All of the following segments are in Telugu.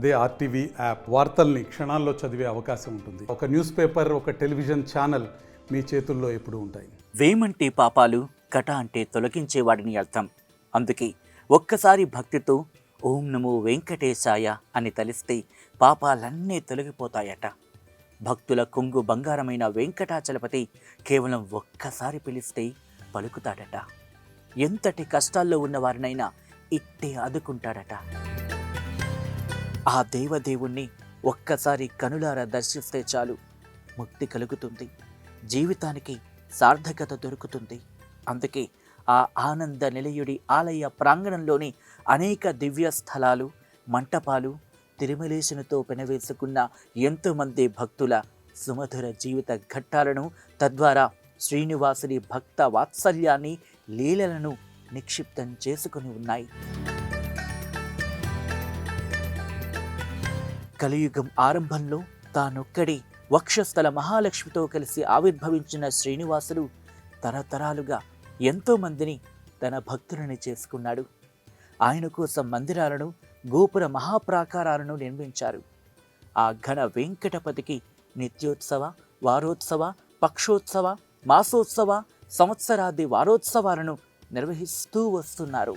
అదే ఆర్టీవీ యాప్ వార్తల్ని క్షణాల్లో చదివే అవకాశం ఉంటుంది. ఒక న్యూస్ పేపర్, ఒక టెలివిజన్ ఛానల్ మీ చేతుల్లో ఎప్పుడూ ఉంటాయి. వేమంటే పాపాలు, కట అంటే తొలగించేవాడిని అర్థం. అందుకే ఒక్కసారి భక్తితో ఓం నమో వెంకటేశాయ అని తలిస్తే పాపాలన్నీ తొలగిపోతాయట. భక్తుల కొంగు బంగారమైన వెంకటాచలపతి కేవలం ఒక్కసారి పిలిస్తే పలుకుతాడట. ఎంతటి కష్టాల్లో ఉన్నవారినైనా ఇట్టే ఆదుకుంటాడట. ఆ దేవదేవుణ్ణి ఒక్కసారి కనులారా దర్శిస్తే చాలు ముక్తి కలుగుతుంది, జీవితానికి సార్థకత దొరుకుతుంది. అందుకే ఆ ఆనంద నిలయుడి ఆలయ ప్రాంగణంలోని అనేక దివ్య స్థలాలు, మంటపాలు, తిరుమలేశునితో పెనవేసుకున్న ఎంతోమంది భక్తుల సుమధుర జీవిత ఘట్టాలను, తద్వారా శ్రీనివాసుని భక్త వాత్సల్యాన్ని, లీలలను నిక్షిప్తం చేసుకుని ఉన్నాయి. కలియుగం ఆరంభంలో తానొక్కడి వక్షస్థల మహాలక్ష్మితో కలిసి ఆవిర్భవించిన శ్రీనివాసుడు తరతరాలుగా ఎంతోమందిని తన భక్తులని చేసుకున్నాడు. ఆయన కోసం మందిరాలను, గోపుర మహాప్రాకారాలను నిర్మించారు. ఆ ఘన వెంకటపతికి నిత్యోత్సవ, వారోత్సవ, పక్షోత్సవ, మాసోత్సవ, సంవత్సరాది వారోత్సవాలను నిర్వహిస్తూ వస్తున్నారు.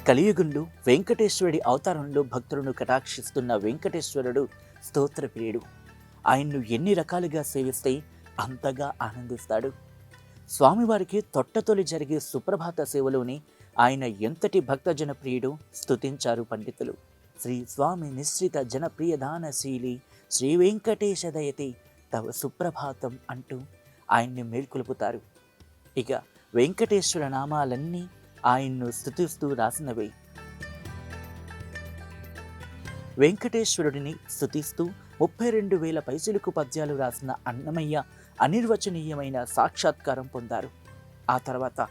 కలియుగంలో వెంకటేశ్వరుడి అవతారంలో భక్తులను కటాక్షిస్తున్న వెంకటేశ్వరుడు స్తోత్రప్రియుడు. ఆయన్ను ఎన్ని రకాలుగా సేవిస్తే అంతగా ఆనందిస్తాడు. స్వామివారికి తొట్టతొలి జరిగే సుప్రభాత సేవలోని ఆయన ఎంతటి భక్తజన ప్రియుడు స్తుతించారు పండితులు. శ్రీ స్వామి నిశ్చిత జనప్రియదానశీలి శ్రీ వెంకటేశ దయతి తవ సుప్రభాతం అంటూ ఆయన్ని మేల్కొలుపుతారు. ఇక వెంకటేశ్వర నామాలన్నీ ఆయన్ను స్తుతిస్తూ రాసినవే. వెంకటేశ్వరుడిని స్తుతిస్తూ 32,000 పైసలకు పద్యాలు రాసిన అన్నమయ్య అనిర్వచనీయమైన సాక్షాత్కారం పొందారు. ఆ తర్వాత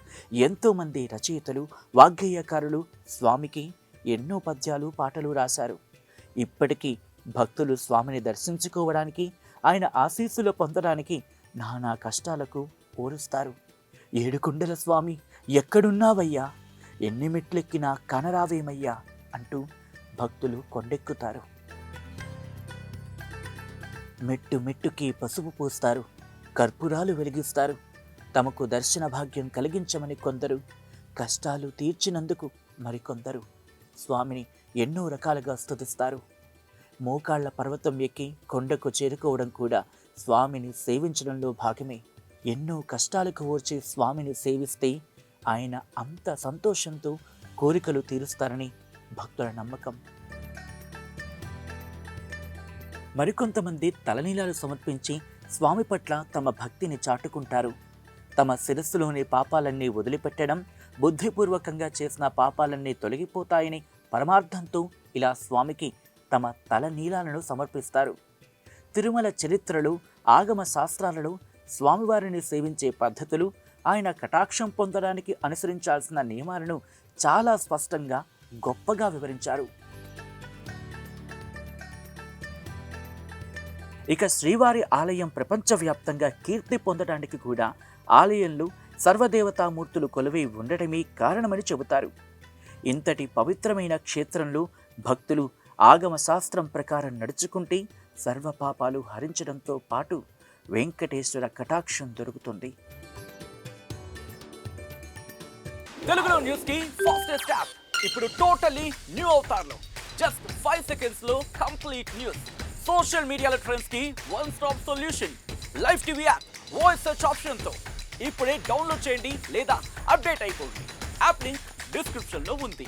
ఎంతోమంది రచయితలు, వాగ్గేయకారులు స్వామికి ఎన్నో పద్యాలు, పాటలు రాశారు. ఇప్పటికీ భక్తులు స్వామిని దర్శించుకోవడానికి, ఆయన ఆశీస్సులు పొందడానికి నానా కష్టాలకు ఓరుస్తారు. ఏడుకొండల స్వామి ఎక్కడున్నావయ్యా, ఎన్ని మెట్లెక్కినా కనరావేమయ్యా అంటూ భక్తులు కొండెక్కుతారు. మెట్టు మెట్టుకి పసుపు పూస్తారు, కర్పూరాలు వెలిగిస్తారు. తమకు దర్శన భాగ్యం కలిగించమని కొందరు, కష్టాలు తీర్చినందుకు మరికొందరు స్వామిని ఎన్నో రకాలుగా స్తుతిస్తారు. మోకాళ్ల పర్వతం ఎక్కి కొండకు చేరుకోవడం కూడా స్వామిని సేవించడంలో భాగమే. ఎన్నో కష్టాలకు ఓర్చి స్వామిని సేవిస్తే ఆయన అంత సంతోషంతో కోరికలు తీరుస్తారని భక్తుల నమ్మకం. మరికొంతమంది తలనీలాలు సమర్పించి స్వామి పట్ల తమ భక్తిని చాటుకుంటారు. తమ శిరస్సులోని పాపాలన్నీ వదిలిపెట్టడం, బుద్ధిపూర్వకంగా చేసిన పాపాలన్నీ తొలగిపోతాయని పరమార్థంతో ఇలా స్వామికి తమ తలనీలాలను సమర్పిస్తారు. తిరుమల చరిత్రలో, ఆగమ శాస్త్రాలలో స్వామివారిని సేవించే పద్ధతులు, ఆయన కటాక్షం పొందడానికి అనుసరించాల్సిన నియమాలను చాలా స్పష్టంగా, గొప్పగా వివరించారు. ఇక శ్రీవారి ఆలయం ప్రపంచవ్యాప్తంగా కీర్తి పొందడానికి కూడా ఆలయంలో సర్వదేవతామూర్తులు కొలువై ఉండటమే కారణమని చెబుతారు. ఇంతటి పవిత్రమైన క్షేత్రంలో భక్తులు ఆగమ శాస్త్రం ప్రకారం నడుచుకుంటే సర్వపాపాలు హరించడంతో పాటు వెంకటేశ్వర కటాక్షం దొరుకుతుంది. తెలుగులో న్యూస్ కి ఫాస్టెస్ట్ యాప్ ఇప్పుడు టోటల్లీ న్యూ అవతార్లో. జస్ట్ 5 సెకండ్స్ లో కంప్లీట్ న్యూస్, సోషల్ మీడియాలో ట్రెండ్స్ కి one stop solution, live TV app, voice search option తో ఇప్పుడే డౌన్లోడ్ చేయండి లేదా అప్డేట్ అయిపోండి. యాప్ లింక్ డిస్క్రిప్షన్ లో ఉంది.